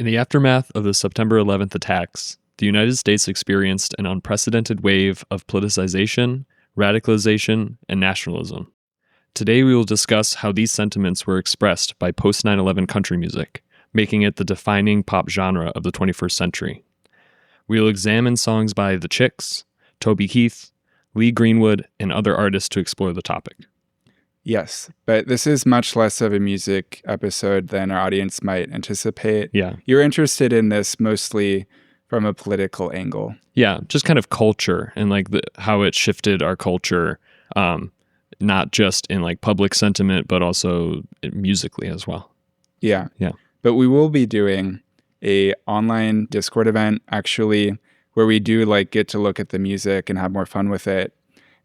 In the aftermath of the September 11th attacks, the United States experienced an unprecedented wave of politicization, radicalization, and nationalism. Today we will discuss how these sentiments were expressed by post-9/11 country music, making it the defining pop genre of the 21st century. We will examine songs by The Chicks, Toby Keith, Lee Greenwood, and other artists to explore the topic. Yes, but this is much less of a music episode than our audience might anticipate. Yeah. You're interested in this mostly from a political angle. Yeah, just kind of culture and like how it shifted our culture, not just in like public sentiment, but also musically as well. Yeah. Yeah. But we will be doing a online Discord event actually where we do like get to look at the music and have more fun with it.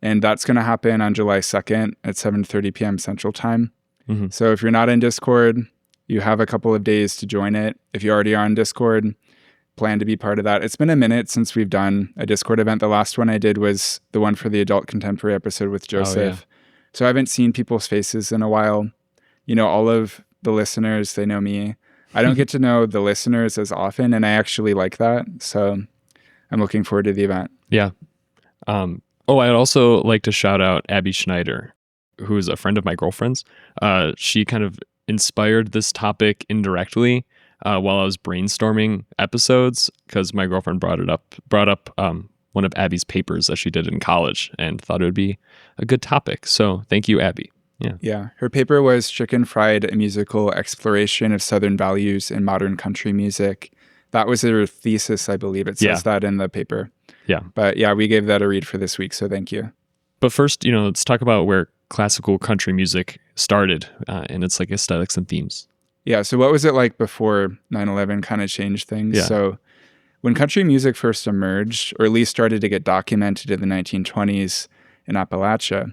And that's going to happen on July 2nd at 7:30 p.m. Central Time. Mm-hmm. So if you're not in Discord, you have a couple of days to join it. If you already are on Discord, plan to be part of that. It's been a minute since we've done a Discord event. The last one I did was the one for the Adult Contemporary episode with Joseph. Oh, yeah. So I haven't seen people's faces in a while. You know, all of the listeners, they know me. I don't get to know the listeners as often, and I actually like that. So I'm looking forward to the event. Yeah. I'd also like to shout out Abby Schneider, who is a friend of my girlfriend's. She kind of inspired this topic indirectly while I was brainstorming episodes, because my girlfriend brought up one of Abby's papers that she did in college and thought it would be a good topic. So thank you, Abby. Yeah. Her paper was Chicken Fried, a musical exploration of Southern values in modern country music. That was her thesis, I believe. It says that in the paper. Yeah. But yeah, we gave that a read for this week, so thank you. But first, let's talk about where classical country music started and its like aesthetics and themes. Yeah, so what was it like before 9/11 kind of changed things? Yeah. So when country music first emerged, or at least started to get documented in the 1920s in Appalachia,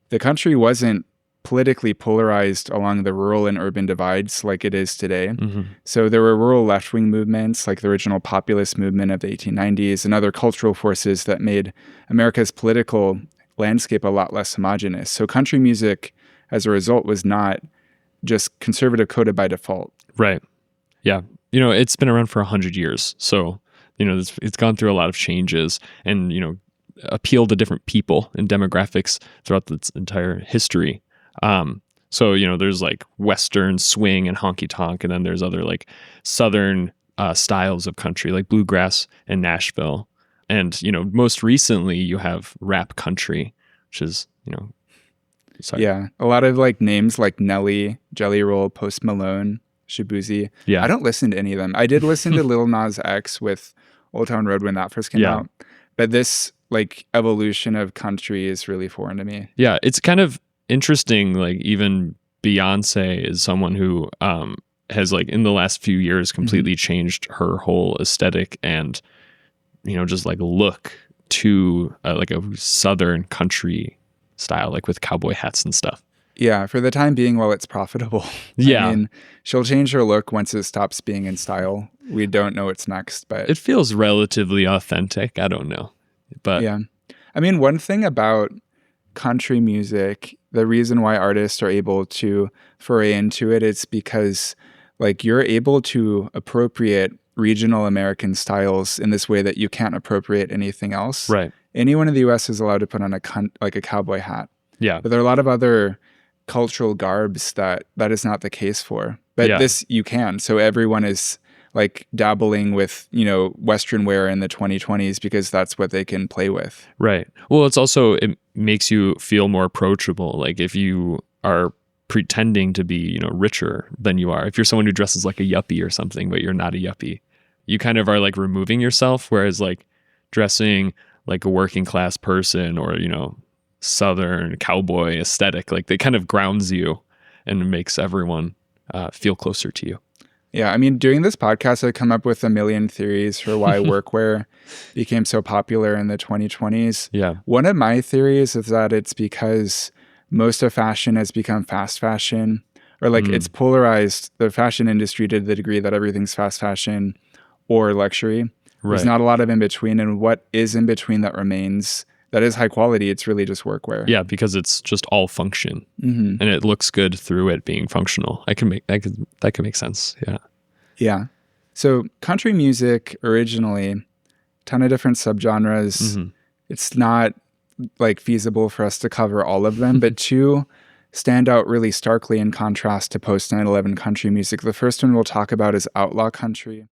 the country wasn't politically polarized along the rural and urban divides like it is today. Mm-hmm. So there were rural left-wing movements like the original populist movement of the 1890s and other cultural forces that made America's political landscape a lot less homogenous. So country music, as a result, was not just conservative coded by default. Right. Yeah. It's been around for 100 years. So, it's gone through a lot of changes and, appealed to different people and demographics throughout its entire history. So, there's like Western swing and honky tonk, and then there's other like Southern styles of country like bluegrass and Nashville. And, most recently you have rap country, which is, sorry. Yeah. A lot of like names like Nelly, Jelly Roll, Post Malone, Shabuzi. Yeah. I don't listen to any of them. I did listen to Lil Nas X with Old Town Road when that first came out. But this like evolution of country is really foreign to me. Yeah. It's kind of interesting. Like even Beyonce is someone who has like in the last few years completely changed her whole aesthetic and, just like look to like a Southern country style, like with cowboy hats and stuff. Yeah, for the time being, while it's profitable. Yeah. I mean, she'll change her look once it stops being in style. We don't know what's next, but it feels relatively authentic. I don't know. But yeah. I mean, one thing about country music, the reason why artists are able to foray into it, it's because like you're able to appropriate regional American styles in this way that you can't appropriate anything else. Right. Anyone in the US is allowed to put on a cowboy hat. Yeah. But there are a lot of other cultural garbs that is not the case for. But this you can. So everyone is like dabbling with, Western wear in the 2020s because that's what they can play with. Right. Well, it makes you feel more approachable. Like if you are pretending to be, richer than you are, if you're someone who dresses like a yuppie or something, but you're not a yuppie, you kind of are like removing yourself. Whereas like dressing like a working class person or, Southern cowboy aesthetic, like it kind of grounds you and makes everyone feel closer to you. Yeah, I mean, doing this podcast, I come up with a million theories for why workwear became so popular in the 2020s. Yeah. One of my theories is that it's because most of fashion has become fast fashion, or like it's polarized the fashion industry to the degree that everything's fast fashion or luxury. Right. There's not a lot of in between, and what is in between that remains, that is high quality. It's really just workwear. Yeah, because it's just all function, and it looks good through it being functional. That could make sense. Yeah. Yeah. So country music originally, ton of different subgenres. Mhm. It's not like feasible for us to cover all of them, but two stand out really starkly in contrast to post 9/11 country music. The first one we'll talk about is outlaw country.